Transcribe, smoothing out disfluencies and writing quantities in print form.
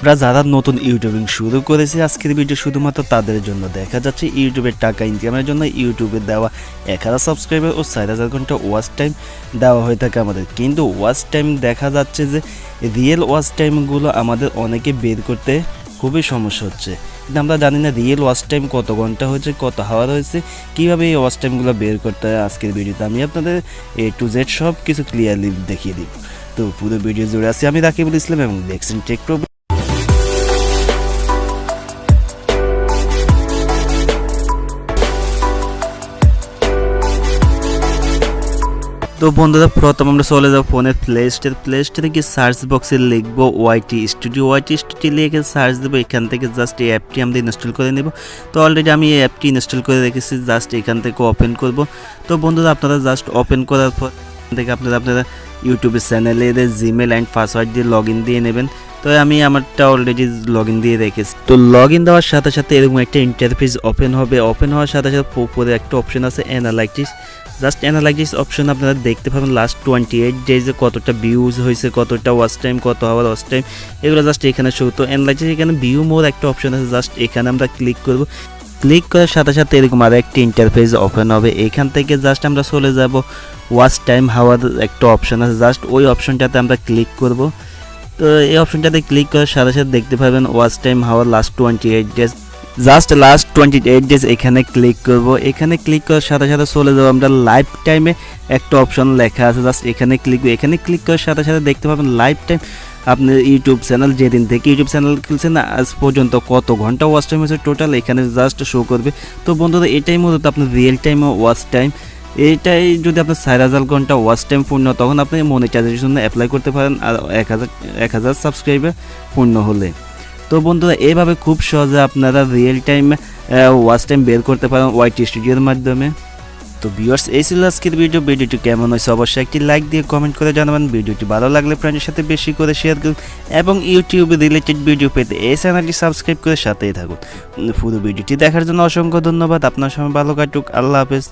আমরা যারা নতুন ইউটিউবিং শুরু করেছি আজকের ভিডিও শুধুমাত্র তাদের জন্য। দেখা যাচ্ছে ইউটিউবের টাকা ইনকামের জন্য ইউটিউবে দেওয়া 1000 সাবস্ক্রাইবার ও 4000 ঘন্টা ওয়াচ টাইম দেওয়া হয়ে থাকে আমাদের, কিন্তু ওয়াচ টাইম দেখা যাচ্ছে যে রিয়েল ওয়াচ টাইমগুলো আমাদের অনেকে বের করতে খুবই সমস্যা হচ্ছে। কিন্তু আমরা জানি না রিয়েল ওয়াচ টাইম কত ঘন্টা হয়েছে, কত হাওয়ার হয়েছে, কীভাবে এই ওয়াচ টাইমগুলো বের করতে হয়। আজকের ভিডিওতে আমি আপনাদের A to Z সব কিছু ক্লিয়ারলি দেখিয়ে দিব। তো পুরো ভিডিও জুড়ে আছি আমি রাকিবুল ইসলাম এবং দেখছেন টেক প্রো। তো বন্ধুরা, প্রথম আমরা চলে যাবো ফোনের প্লে স্টোরে গিয়ে সার্চ বক্সে লিখবো ওয়াইটি স্টুডিও লিখে সার্চ দেবো। এখান থেকে জাস্ট এই অ্যাপটি আমরা ইনস্টল করে নেব। তো অলরেডি আমি এই অ্যাপটি ইনস্টল করে রেখেছি, জাস্ট এখান থেকে ওপেন করব। তো বন্ধুরা, আপনারা জাস্ট ওপেন করার পর থেকে আপনারা ইউটিউবের চ্যানেলে জিমেল অ্যান্ড পাসওয়ার্ড দিয়ে লগ ইন দিয়ে নেবেন। তো আমি আমারটা অলরেডি লগ ইন দিয়ে রেখেছি। তো লগ ইন দেওয়ার সাথে সাথে এরকম একটা ইন্টারফেস ওপেন হবে। ওপেন হওয়ার সাথে সাথে উপরে একটা অপশন আছে অ্যানালাইটিক্স। জাস্ট অ্যানালাইটিক্স অপশন আপনারা দেখতে পাবেন লাস্ট 28 ডেজে কতটা ভিউজ হয়েছে, কতটা ওয়াচ টাইম, কত আওয়ার ওয়াচ টাইম, এগুলো জাস্ট এখানে শো। তো অ্যানালাইটিক্স এখানে ভিউ মোর একটা অপশন আছে, জাস্ট এখানে আমরা ক্লিক করব। ক্লিক করার সাথে সাথে এরকম আর একটি ইন্টারফেস ওপেন হবে। এখান থেকে জাস্ট আমরা চলে যাব ওয়াচ টাইম হাওয়ার একটা অপশন আছে, জাস্ট ওই অপশনটাতে আমরা ক্লিক করব। তো এই অপশনটাতে ক্লিক করার সাথে সাথে দেখতে পাবেন ওয়াচ টাইম হাওয়ার last 28 days, just last 28 days এখানে ক্লিক করব। এখানে ক্লিক করার সাথে সাথে চলে যাবো আমরা লাইফ টাইমে একটা অপশন লেখা আছে, জাস্ট এখানে ক্লিক করব। এখানে ক্লিক করার সাথে সাথে দেখতে পাবেন লাইফ টাইম আপনার ইউটিউব চ্যানেল যেদিন থেকে ইউটিউব চ্যানেল খুলছেন না আজ পর্যন্ত কত ঘন্টা ওয়াচ টাইম হয়েছে টোটাল এখানে জাস্ট শো করবে। তো বন্ধুরা, এটাই মূলত আপনার রিয়েল টাইম ওয়াচ টাইম। এইটাই যদি আপনার 4000 ঘন্টা ওয়াচ টাইম পূর্ণ তখন আপনি মনিটাইজেশনের জন্য অ্যাপ্লাই করতে পারেন, আর 1000 সাবস্ক্রাইবার পূর্ণ হলে। তো বন্ধুরা, এইভাবে খুব সহজে আপনারা রিয়েল টাইম ওয়াচ টাইম বের করতে পারেন ওয়াইটি স্টুডিওর মাধ্যমে। তো ভিউয়ার্স, এই ছিল আজকের ভিডিওটি কেমন হয়েছে অবশ্যই একটি লাইক দিয়ে কমেন্ট করে জানাবেন। ভিডিওটি ভালো লাগলে ফ্রেন্ডের সাথে বেশি করে শেয়ার করুন এবং ইউটিউবে রিলেটেড ভিডিও পেতে এই চ্যানেলটি সাবস্ক্রাইব করে সাথেই থাকুন। পুরো ভিডিওটি দেখার জন্য অসংখ্য ধন্যবাদ। আপনার সময় ভালো কাটুক। আল্লাহ হাফেজ।